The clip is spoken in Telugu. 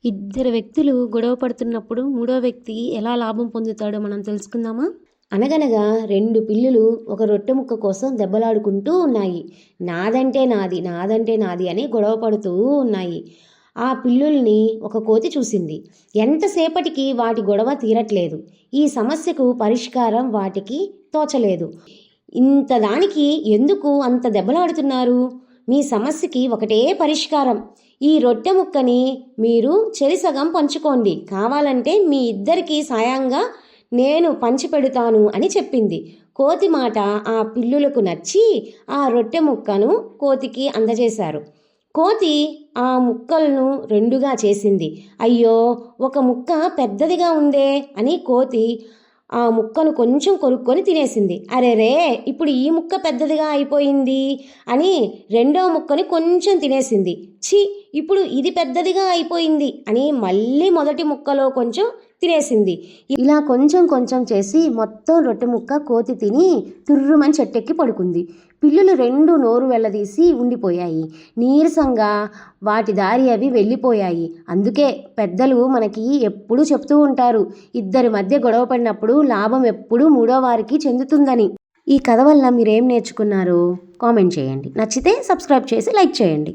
ఇద్దరు వ్యక్తులు గొడవ పడుతున్నప్పుడు మూడో వ్యక్తి ఎలా లాభం పొందుతాడో మనం తెలుసుకుందామా? అనగనగా రెండు పిల్లులు ఒక రొట్టె ముక్క కోసం దెబ్బలాడుకుంటూ ఉన్నాయి. నాదంటే నాది, నాదంటే నాది అని గొడవ పడుతూ ఉన్నాయి. ఆ పిల్లుల్ని ఒక కోతి చూసింది. ఎంతసేపటికి వాటి గొడవ తీరట్లేదు. ఈ సమస్యకు పరిష్కారం వాటికి తోచలేదు. ఇంత దానికి ఎందుకు అంత దెబ్బలాడుతున్నారు? మీ సమస్యకి ఒకటే పరిష్కారం. ఈ రొట్టె ముక్కని మీరు చెరిసగం పంచుకోండి. కావాలంటే మీ ఇద్దరికీ సాయంగా నేను పంచిపెడతాను అని చెప్పింది. కోతి మాట ఆ పిల్లులకు నచ్చి ఆ రొట్టె ముక్కను కోతికి అందజేశారు. కోతి ఆ ముక్కలను రెండుగా చేసింది. అయ్యో, ఒక ముక్క పెద్దదిగా ఉందే అని కోతి ఆ ముక్కను కొంచెం కొరుక్కొని తినేసింది. అరెరే, ఇప్పుడు ఈ ముక్క పెద్దదిగా అయిపోయింది అని రెండో ముక్కని కొంచెం తినేసింది. ఛీ, ఇప్పుడు ఇది పెద్దదిగా అయిపోయింది అని మళ్ళీ మొదటి ముక్కలో కొంచెం తినేసింది. ఇలా కొంచెం కొంచెం చేసి మొత్తం రొట్టె ముక్క కోతి తిని తుర్రుమని చెట్టెక్కి పడుకుంది. పిల్లులు రెండు నోరు వెళ్ళదీసి ఉండిపోయాయి. నీరసంగా వాటి దారి అవి వెళ్ళిపోయాయి. అందుకే పెద్దలు మనకి ఎప్పుడూ చెప్తూ ఉంటారు, ఇద్దరి మధ్య గొడవ పడినప్పుడు లాభం ఎప్పుడూ మూడో వారికి చెందుతుందని. ఈ కథ వల్ల మీరేం నేర్చుకున్నారో కామెంట్ చేయండి. నచ్చితే సబ్స్క్రైబ్ చేసి లైక్ చేయండి.